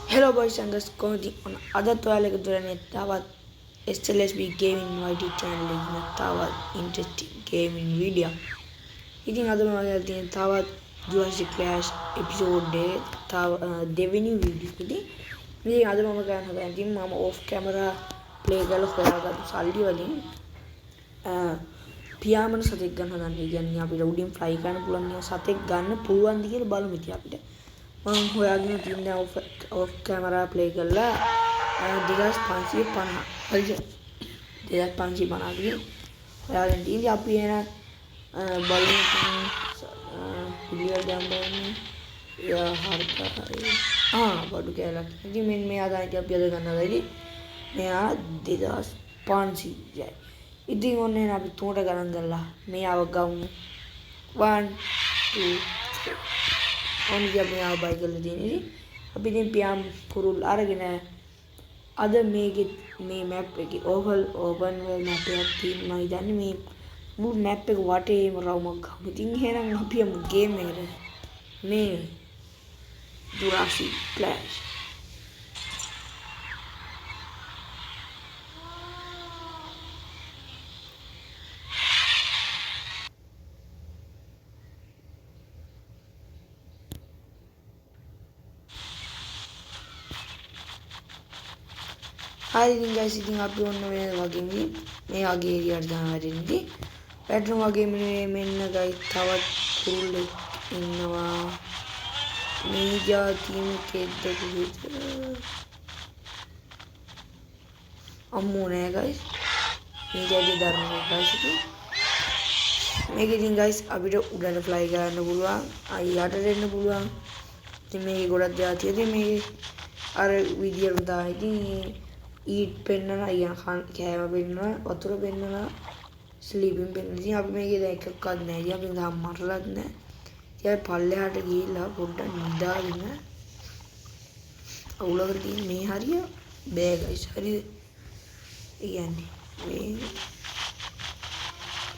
Hello boys and girls, කොහොමද අදත් ඔයාලා එකතු වෙන්නේ තවත් SLSB gaming YT channel එකේ තවත් interesting gaming video. ඉතින් අද මම ඔයාලට තියෙන තවත් Jurassic Clash episode දෙවෙනි video එකදී ඉතින් අද මම ගන්න හදන්නේ ඉතින් මම off camera play කරලා හොයාගත්තු සල්ලි වලින් පියාඹන සතෙක් ගන්න හදන්නේ. කියන්නේ අපිට උඩින් fly කරන්න පුළුවන් සතෙක් ගන්න පුළුවන්ද කියලා බලමු ඉතින් අපිට. මම හොයාගෙන තියෙන off camera play කරලා 2550 හරිද 2550 ගේ හොයාගෙන තියෙන්නේ අපි එන බලමු පිළිවෙල ගන්නන්නේ බඩු කැලක්. ඉතින් මෙයා තමයි අපි අද ගන්නවා ඉතින් මෙයා 2500යි. ඉතින් ඔන්න එන අපි තුනට ගණන් කරලා මෙයාව ගමු 1 2 ඔන්න අපි ආව බයි කරලා තියෙන්නේ. අපි ඉතින් පියාම් කුරුල් අරගෙන අද මේ මැප් එකේ ඕපන් වර්ල්ඩ් මැප් එකක් තියෙනවා. ඉතින් මේ මුළු මැප් එක වටේම රවුමක් ගමු. ඉතින් එහෙනම් අපි යමු ගේම් එකට. මේ Jurassic Clash. Hi guys, ඉතින් අපි ඔන්න මේ වගේ මේ වගේ ඒරියාට දාන වැඩින්දී බෙඩ්රූම් වගේ මෙන්න guys තවත් කුරුල්ලෙක් ඉන්නවා. මේ જાතියම කෙද්දක විතර අම්මෝ නෑ guys. මේ જાතිය දරුණු guys ඉතින් මේක ඉතින් guys අපිට උඩට fly කරන්න පුළුවන්. අයියට දෙන්න පුළුවන්. ඉතින් මේකේ ගොඩක් જાතිය ඉතින් මේකේ අර විදියට දාන ඉතින් eat පෙන්නනවා අයියා කෑම පෙන්නනවා වතුර පෙන්නනවා ස්ලීපින් පෙන්නනවා. ඉතින් අපි මේකේ දැන් එකක්වත් නැහැ. ඉතින් අපි තාම මරලත් නැහැ. ඉතින් පල්ලෙහාට ගිහිල්ලා පොඩ්ඩක් නිදාගෙන අවුලකට තියෙන මේ හරිය බෑ ගයිස්. හරිද? ඒ කියන්නේ මේ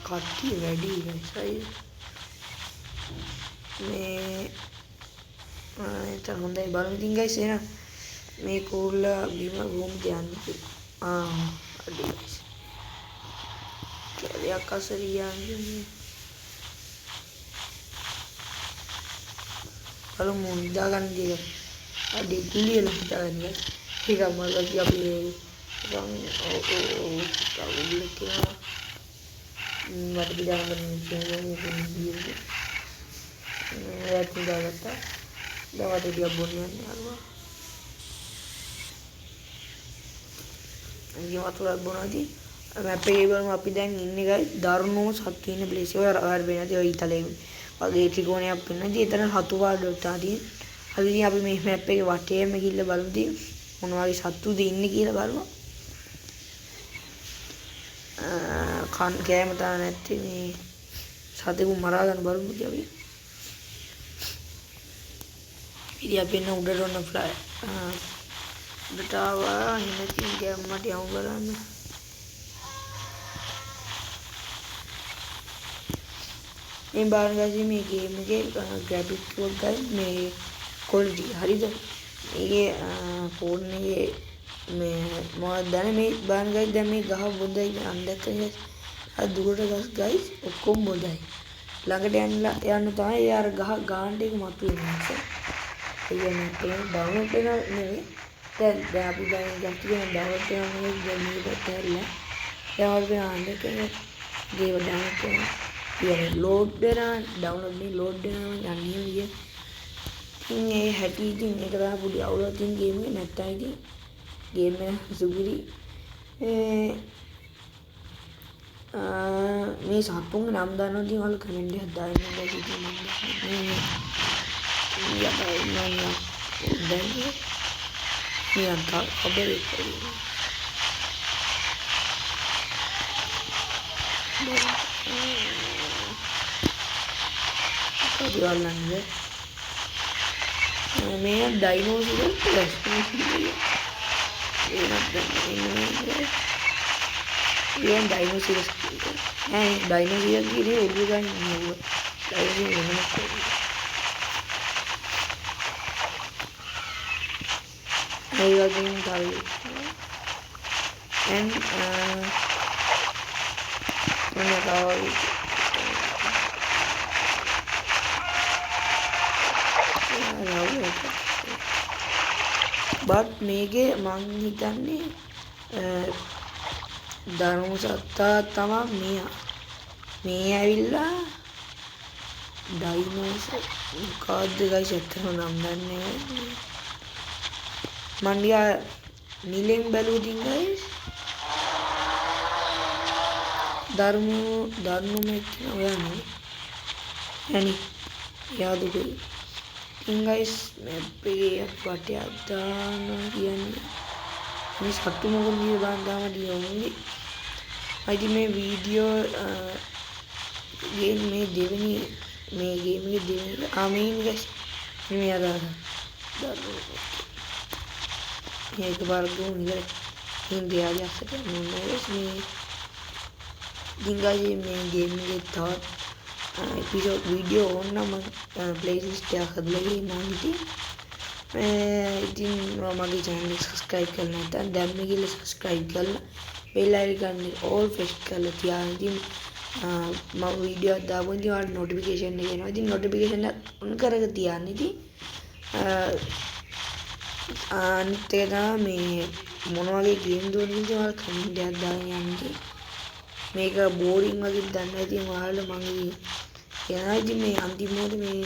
කට්ටිය වැඩි ගයිස්. හරිද? මේ හොඳයි බලමු ඉතින් ගයිස් එහෙනම් මේ කුරුල්ලා බිම කොහොමද යන්නේ? අඩි ගයිස්. කැලයක් අසරියන්නේ. බලමු නිදාගන්න දිය. අඩි ගුලියල හිටගන්න. ටිකක් මල්ලක් අපි කවුරුල කියලා මට පිටාගෙන ඉන්නේ. ඒත් නිදාගත්තා. දවල්ට ටිකක් බොන්න යන්නේ අරවා. අයියෝ වතුරක් බොනවාදී මැප් එකේ බලමු අපි දැන් ඉන්නේ ගයි දරුණුම සත්තු ඉන්න ප්ලේස් එක. ඔයාලා වෙනදී ඔය ඉතලේ වගේ ත්‍රිකෝණයක් පෙන්නදී එතන හතු පාඩුවක් තාදී. හරි ඉතින් අපි මේ මැප් එකේ වටේම ගිහිල්ලා බලමු දී මොන වගේ සත්තුද ඉන්නේ කියලා බලමු. කෑම තා නැත්තේ මේ සතෙකු මරා ගන්න බලමු දී අපි. ඉතින් අපි එන්න උඩට ඔන්න ෆ්ලයි බටාවා හිමකින් ගැම්මට යමු බලන්න. මේ බලන්න guys මේ ගේම් එකේ graphics එක guys මේ quality හරිද? මේකේ ෆෝන් එකේ මේ මොකක්ද දැන මේ බලන්න guys දැන් මේ ගහ බොඳයි අන්දැක්ක guys. අර දුරට guys ඔක්කොම බොඳයි. ළඟට යන්න තමයි අර ගහ ගාන්න එක මතුවෙන්නේ. ඒ කියන්නේ ඒ ඩවුන්ලෝඩ් කරන නෙවෙයි දැන් අපි දැන් ගැටියෙන් ඩවුන්ලෝඩ් කරනවා දැන් මේකට ඇරලා දැන් අපි ආන්දක ගේව ඩවුන්ලෝඩ් කරනවා. කියන්නේ ලෝඩ් වෙනවා ඩවුන්ලෝඩ් නේ ලෝඩ් වෙනවා යන්නේ විදිය. ඉතින් ඒ හැටි ඉතින් මේක තමයි පොඩි අවුලක් තියෙන ගේම් එක නැත්තම් ඉතින් ගේම් එක සුපිරි. මේ සත්තුන්ගේ නම් දන්නවා ඉතින් ඔයාලා කමෙන්ට් එකක් දාන්න ගිහින් ඉතින් මම දැන් නියම් කබරේ කරේ. කබරන්නේ මේ ඩයිනෝසර් ප්ලස් ඒනත් දැන් ඩයිනෝසර් කියන්නේ ඔළුව ගන්න නෙවෙයි. ඩයිනෝසර් වෙනම ඒ වගේම තව and බට් මේකේ මං හිතන්නේ ධර්ම සත්තා තමා මේ ඇවිල්ලා ඩයිනෝසර් මොකක්ද ගයිස් ඇත්තටම නම් දන්නේ මං යා නිලෙන් බැලුවදින් ගයිස් ධර්ම මෙච්චර ඔයානේ යනි යාදුකයි ඉතින් ගයිස් මැප් එකේ වටයක් දාන්න කියන්නේ මේ සට්ටු මොකද මේ බාන් දාම දියෝන්නේ අයිති මේ වීඩියෝ ගේම් මේ දෙවෙනි මේ ගේම් එකේ දෙවෙනි ආමීන් ගයිස් මේ අදාන මේක වර්ගෝ නිකන් ඉන්දියාවේ අස්සට මොන්නේ මේ දිංගායේ මේ ගේම් එකේ තවත් එපිසෝඩ් වීඩියෝ ඕනනම් ප්ලේලිස්ට් එකක් හදලා ගේනවා ඉතින් මගේ channel එක subscribe කරලා නැත්නම් දැම්ම ගිහලා subscribe කරලා bell icon එක all press කරලා තියාගෙන ඉතින් මම වීඩියෝ එකක් දාපුවම ඉතින් ඔයාලට notification එක එනවා. ඉතින් notification එක on කරගෙන තියන්න ඉතින් අනිත් එක තමයි මේ මොන වගේ ගේම් දුවනද කියලා ඔයාලා කමෙන්ට් එකක් දාගෙන යන්න ඉතින් මේක බෝරින් වගේ දන්නා ඉතින් ඔයාලා මගේ එනවා ඉතින් මේ අන්තිමෝද මේ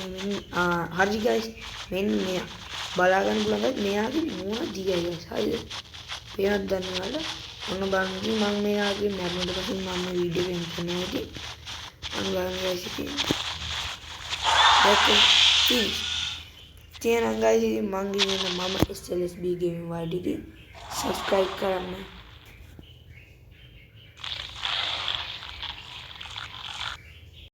හරි ගයිස් මෙන්න මෙයා බලා ගන්න පුළුවන් මෙයාගේ මූණ දිගයි ගයිස් හරිද පේනවද දන්නේ ඔයාලා ඔන්න බලන්න ඉතින් මම මෙයාගේ මැරුණට පස්සේ මම මේ වීඩියෝ එක එන්ට් කරනවා ඉතින් අන්න බලන්න ගයිස් ඉතින් දැක්කේ ඉතින් නම් ගයිස් ඉතින් මම SLSB gaming වලදී subscribe කරන්න